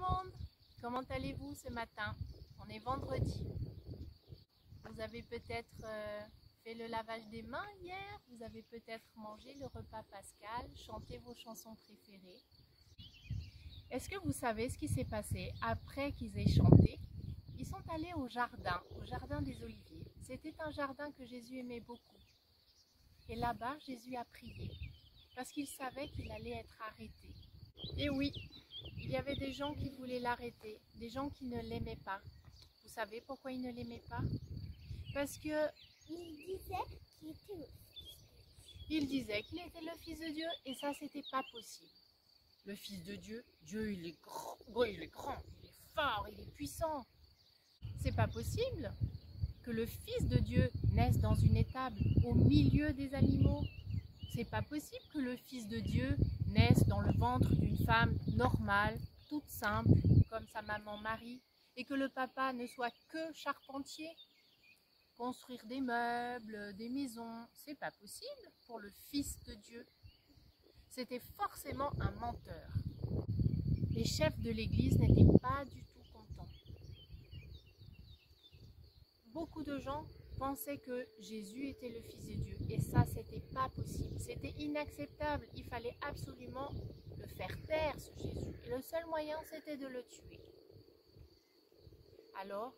monde, comment allez-vous ce matin? On est vendredi. Vous avez peut-être fait le lavage des mains hier, vous avez peut-être mangé le repas pascal, chanté vos chansons préférées. Est-ce que vous savez ce qui s'est passé après qu'ils aient chanté? Ils sont allés au jardin des Oliviers. C'était un jardin que Jésus aimait beaucoup. Et là-bas, Jésus a prié parce qu'il savait qu'il allait être arrêté. Et oui, il y avait des gens qui voulaient l'arrêter, des gens qui ne l'aimaient pas. Vous savez pourquoi ils ne l'aimaient pas? Parce que il disait qu'il était le Fils de Dieu et ça, c'était pas possible. Le Fils de Dieu, Dieu il est grand, il est fort, il est puissant. C'est pas possible que le Fils de Dieu naisse dans une étable au milieu des animaux. C'est pas possible que le Fils de Dieu naisse dans le ventre d'une femme normale, toute simple, comme sa maman Marie, et que le papa ne soit que charpentier. Construire des meubles, des maisons, c'est pas possible pour le Fils de Dieu. C'était forcément un menteur. Les chefs de l'Église n'étaient pas du tout contents. Beaucoup de gens pensaient que Jésus était le Fils de Dieu et ça, c'était pas possible. C'était inacceptable. Il fallait absolument le faire taire, ce Jésus. Et le seul moyen, c'était de le tuer. Alors,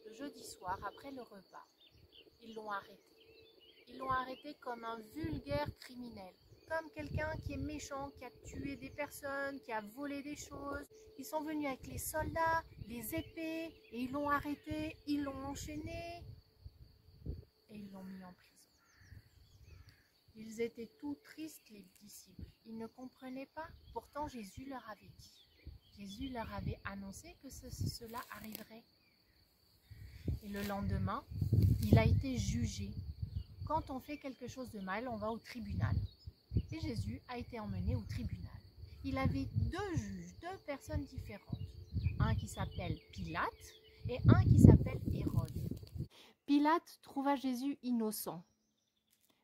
le jeudi soir, après le repas, ils l'ont arrêté. Ils l'ont arrêté comme un vulgaire criminel, comme quelqu'un qui est méchant, qui a tué des personnes, qui a volé des choses. Ils sont venus avec les soldats, les épées, et ils l'ont arrêté, ils l'ont enchaîné, et ils l'ont mis en prison. Ils étaient tout tristes, les disciples. Ils ne comprenaient pas. Pourtant, Jésus leur avait dit. Jésus leur avait annoncé que cela arriverait. Et le lendemain, il a été jugé. Quand on fait quelque chose de mal, on va au tribunal. Et Jésus a été emmené au tribunal. Il avait deux juges, deux personnes différentes. Un qui s'appelle Pilate et un qui s'appelle Hérode. Pilate trouva Jésus innocent,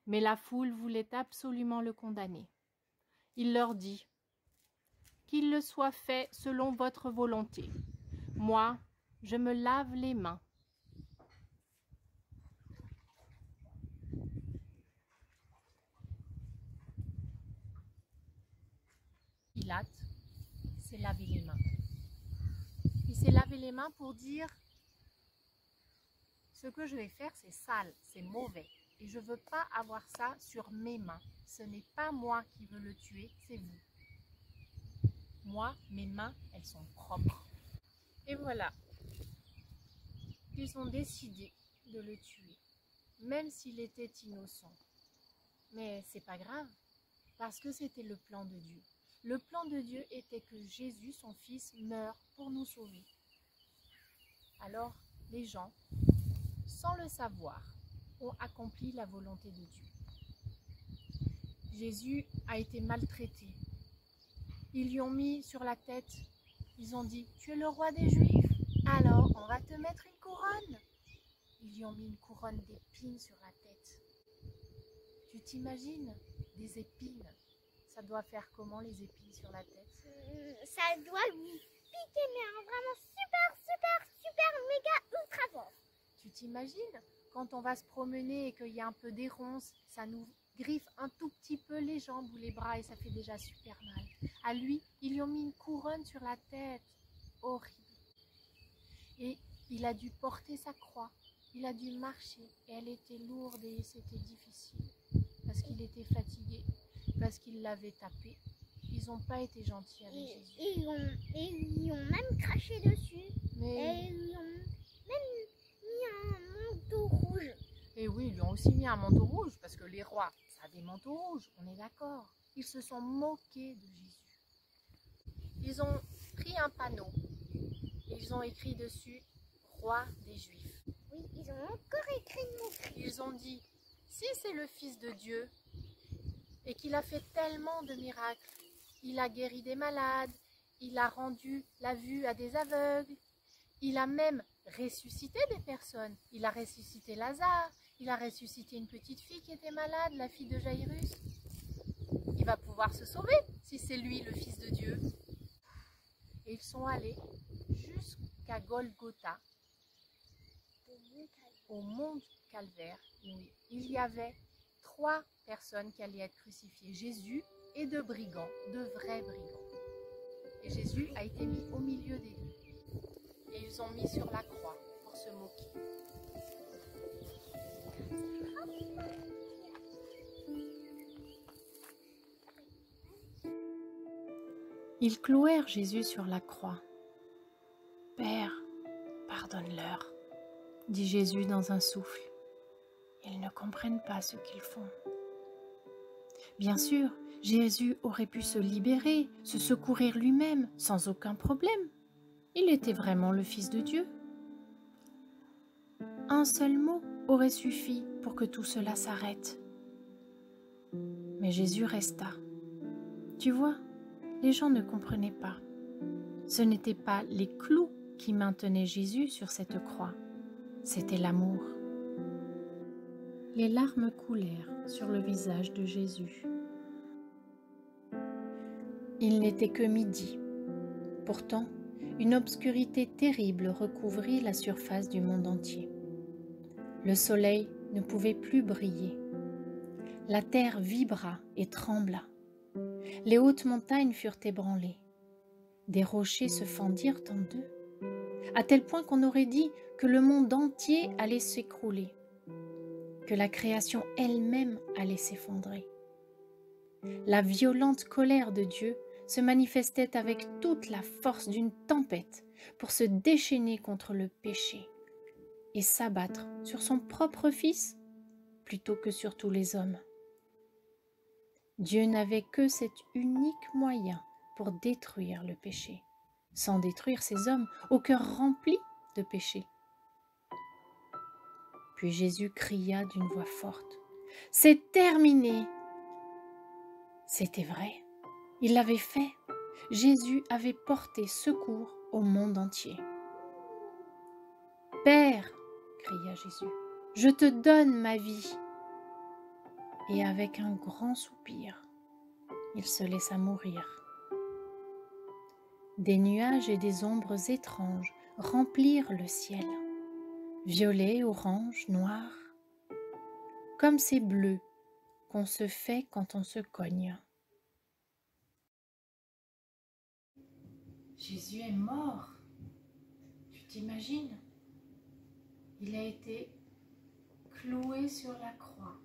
mais la foule voulait absolument le condamner. Il leur dit « Qu'il le soit fait selon votre volonté. Moi, je me lave les mains. » Pilate s'est lavé les mains. Il s'est lavé les mains pour dire « Ce que je vais faire, c'est sale, c'est mauvais. Et je ne veux pas avoir ça sur mes mains. Ce n'est pas moi qui veux le tuer, c'est vous. Moi, mes mains, elles sont propres. » Et voilà. Ils ont décidé de le tuer, même s'il était innocent. Mais c'est pas grave, parce que c'était le plan de Dieu. Le plan de Dieu était que Jésus, son Fils, meure pour nous sauver. Alors, les gens, sans le savoir, ont accompli la volonté de Dieu. Jésus a été maltraité. Ils lui ont mis sur la tête, ils ont dit « Tu es le roi des Juifs, alors on va te mettre une couronne. » Ils lui ont mis une couronne d'épines sur la tête. Tu t'imagines des épines? Ça doit faire comment les épines sur la tête? Ça doit lui piquer, mais vraiment super, méga, ultra fort. Tu t'imagines quand on va se promener et qu'il y a un peu des ronces, ça nous griffe un tout petit peu les jambes ou les bras et ça fait déjà super mal. À lui, ils lui ont mis une couronne sur la tête. Horrible. Et il a dû porter sa croix. Il a dû marcher et elle était lourde et c'était difficile parce qu'il était fatigué. Parce qu'ils l'avaient tapé. Ils n'ont pas été gentils avec Jésus. Et ils lui ont même craché dessus. Mais... Et ils lui ont même mis un manteau rouge. Et oui, ils lui ont aussi mis un manteau rouge, parce que les rois, ça a des manteaux rouges, on est d'accord. Ils se sont moqués de Jésus. Ils ont pris un panneau. Et ils ont écrit dessus « Roi des Juifs ». Oui, ils ont encore écrit une moquerie. Ils ont dit « Si c'est le Fils de Dieu, et qu'il a fait tellement de miracles. Il a guéri des malades, il a rendu la vue à des aveugles, il a même ressuscité des personnes. Il a ressuscité Lazare, il a ressuscité une petite fille qui était malade, la fille de Jairus. Il va pouvoir se sauver si c'est lui le Fils de Dieu. » Et ils sont allés jusqu'à Golgotha, au mont Calvaire, où il y avait 3 personnes qui allaient être crucifiées, Jésus et 2 brigands, 2 vrais brigands. Et Jésus a été mis au milieu des deux. Et ils ont mis sur la croix pour se moquer. Ils clouèrent Jésus sur la croix. « Père, pardonne-leur » dit Jésus dans un souffle. Ils ne comprennent pas ce qu'ils font. Bien sûr, Jésus aurait pu se libérer, se secourir lui-même, sans aucun problème. Il était vraiment le Fils de Dieu. Un seul mot aurait suffi pour que tout cela s'arrête. Mais Jésus resta. Tu vois, les gens ne comprenaient pas. Ce n'étaient pas les clous qui maintenaient Jésus sur cette croix, c'était l'amour. Les larmes coulèrent sur le visage de Jésus. Il n'était que midi. Pourtant, une obscurité terrible recouvrit la surface du monde entier. Le soleil ne pouvait plus briller. La terre vibra et trembla. Les hautes montagnes furent ébranlées. Des rochers se fendirent en deux, à tel point qu'on aurait dit que le monde entier allait s'écrouler, que la création elle-même allait s'effondrer. La violente colère de Dieu se manifestait avec toute la force d'une tempête pour se déchaîner contre le péché et s'abattre sur son propre Fils plutôt que sur tous les hommes. Dieu n'avait que cet unique moyen pour détruire le péché, sans détruire ces hommes au cœur rempli de péché. Puis Jésus cria d'une voix forte, « C'est terminé !» C'était vrai, il l'avait fait. Jésus avait porté secours au monde entier. « Père, » cria Jésus, « je te donne ma vie. » Et avec un grand soupir, il se laissa mourir. Des nuages et des ombres étranges remplirent le ciel, violet, orange, noir, comme ces bleus qu'on se fait quand on se cogne. Jésus est mort, tu t'imagines? Il a été cloué sur la croix,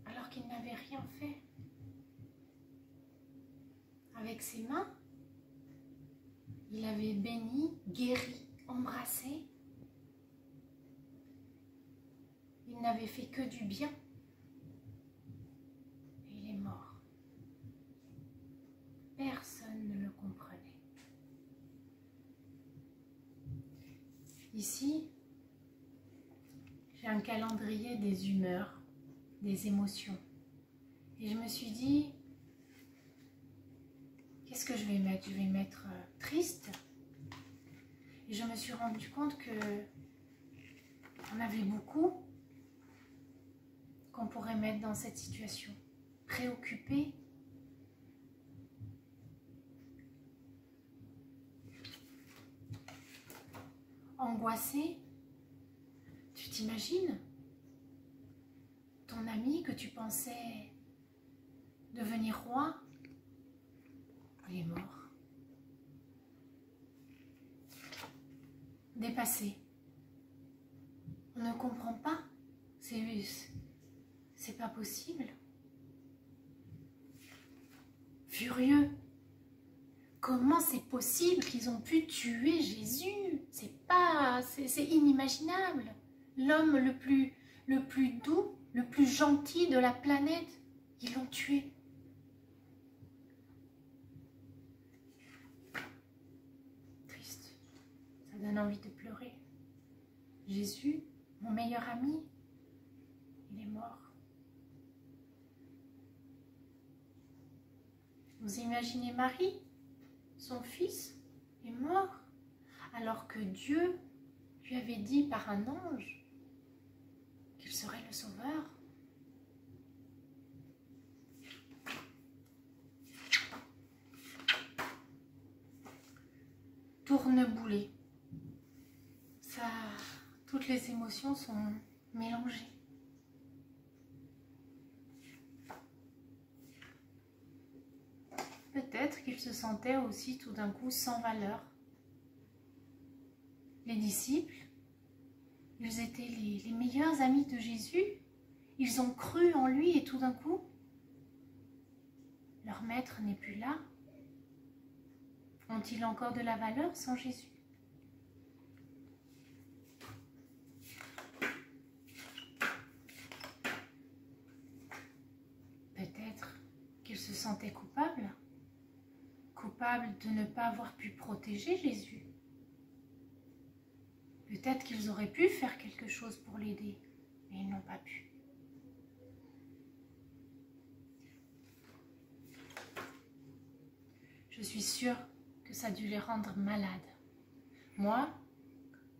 alors qu'il n'avait rien fait. Avec ses mains, il avait béni, guéri, embrassé. Il n'avait fait que du bien. Et il est mort. Personne ne le comprenait. Ici, j'ai un calendrier des humeurs, des émotions. Et je me suis dit, qu'est-ce que je vais mettre? Je vais mettre triste. Et je me suis rendu compte que on avait beaucoup qu'on pourrait mettre dans cette situation. Préoccupé, angoissé. Tu t'imagines ton ami que tu pensais devenir roi, il est mort. Dépassé. On ne comprend pas. C'est pas possible. Furieux. Comment c'est possible qu'ils ont pu tuer Jésus? C'est inimaginable. L'homme le plus doux, le plus gentil de la planète, ils l'ont tué. Triste. Ça donne envie de pleurer. Jésus, mon meilleur ami, il est mort. Vous imaginez Marie, son fils est mort, alors que Dieu lui avait dit par un ange qu'il serait le sauveur. tourneboulé. Ça, toutes les émotions sont mélangées. Peut-être qu'il se sentait aussi tout d'un coup sans valeur. Les disciples, ils étaient les meilleurs amis de Jésus. Ils ont cru en lui et tout d'un coup, leur maître n'est plus là. Ont-ils encore de la valeur sans Jésus? Peut-être qu'ils se sentaient coupables de ne pas avoir pu protéger Jésus. Peut-être qu'ils auraient pu faire quelque chose pour l'aider, mais ils n'ont pas pu. Je suis sûre que ça a dû les rendre malades. Moi,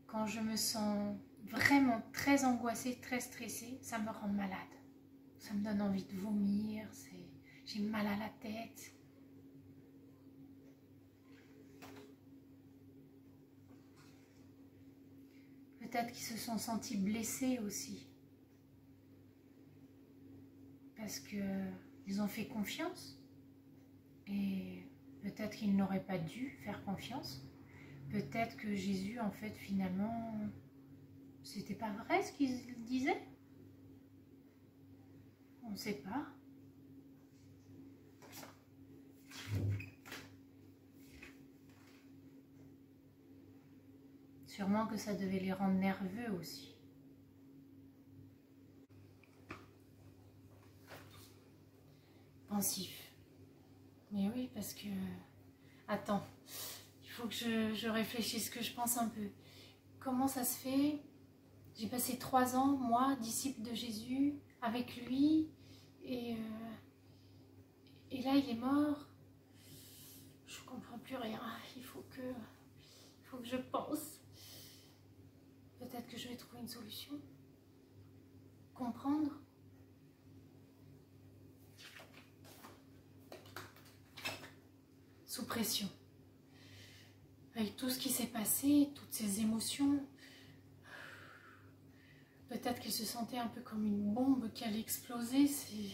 quand je me sens vraiment très angoissée, très stressée, ça me rend malade. Ça me donne envie de vomir, j'ai mal à la tête. Peut-être qu'ils se sont sentis blessés aussi. Parce qu'ils ont fait confiance. Et peut-être qu'ils n'auraient pas dû faire confiance. Peut-être que Jésus, en fait, finalement, c'était pas vrai ce qu'il disait. On ne sait pas. Sûrement que ça devait les rendre nerveux aussi. Pensifs. Mais oui, parce que... Attends, il faut que je réfléchisse, que je pense un peu. Comment ça se fait? J'ai passé 3 ans, moi, disciple de Jésus, avec lui, et là, il est mort. Je comprends plus rien. Il faut que je pense. Peut-être que je vais trouver une solution. Comprendre. Sous pression. Avec tout ce qui s'est passé, toutes ces émotions, peut-être qu'il se sentait un peu comme une bombe qui allait exploser, c'est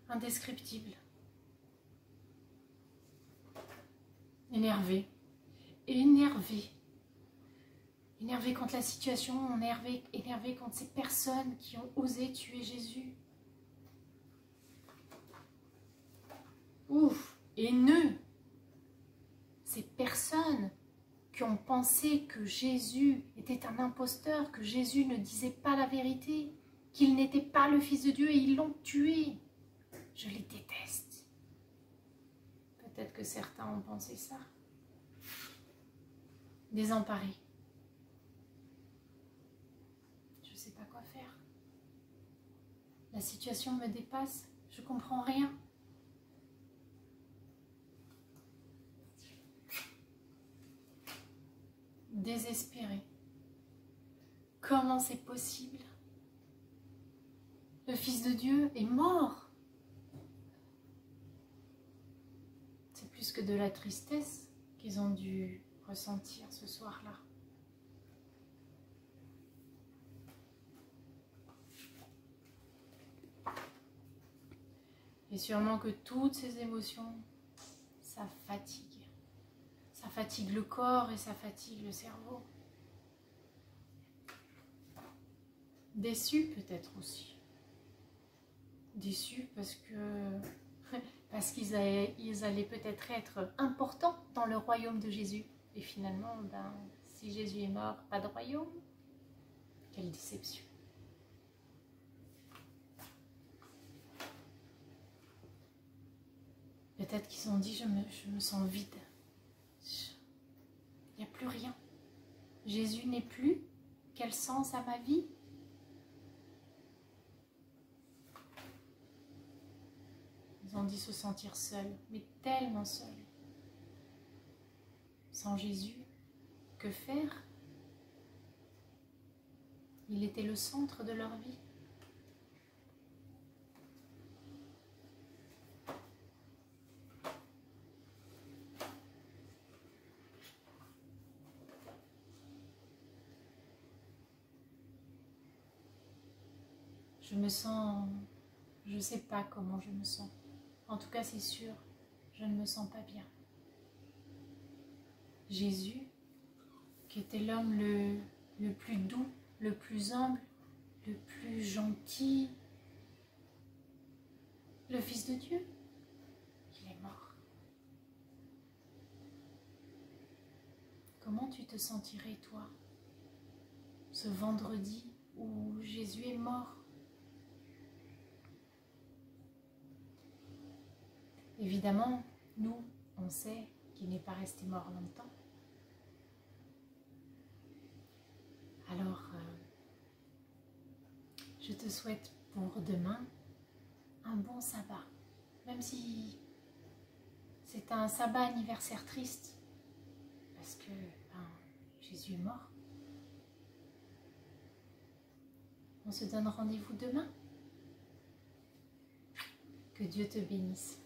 indescriptible. Énervé. Énervé contre la situation, énervé contre ces personnes qui ont osé tuer Jésus. Ouf, haineux. Ces personnes qui ont pensé que Jésus était un imposteur, que Jésus ne disait pas la vérité, qu'il n'était pas le Fils de Dieu et ils l'ont tué. Je les déteste. Peut-être que certains ont pensé ça. Désemparés. Je ne sais pas quoi faire. La situation me dépasse. Je ne comprends rien. Désespéré. Comment c'est possible? Le Fils de Dieu est mort. C'est plus que de la tristesse qu'ils ont dû ressentir ce soir-là. Et sûrement que toutes ces émotions, ça fatigue. Ça fatigue le corps et ça fatigue le cerveau. Déçu peut-être aussi. Déçu parce qu'ils allaient peut-être être importants dans le royaume de Jésus. Et finalement, si Jésus est mort, pas de royaume. Quelle déception. Peut-être qu'ils ont dit, je me sens vide. Il n'y a plus rien. Jésus n'est plus. Quel sens a ma vie? Ils ont dit se sentir seuls, mais tellement seuls. Sans Jésus, que faire? Il était le centre de leur vie. je me sens, je ne sais pas comment je me sens. En tout cas, c'est sûr, je ne me sens pas bien. Jésus, qui était l'homme le plus doux, le plus humble, le plus gentil, le Fils de Dieu, il est mort. Comment tu te sentirais, toi, ce vendredi où Jésus est mort? Évidemment, nous, on sait qu'il n'est pas resté mort longtemps. Alors, je te souhaite pour demain un bon sabbat, même si c'est un sabbat anniversaire triste, parce que Jésus est mort. On se donne rendez-vous demain. Que Dieu te bénisse.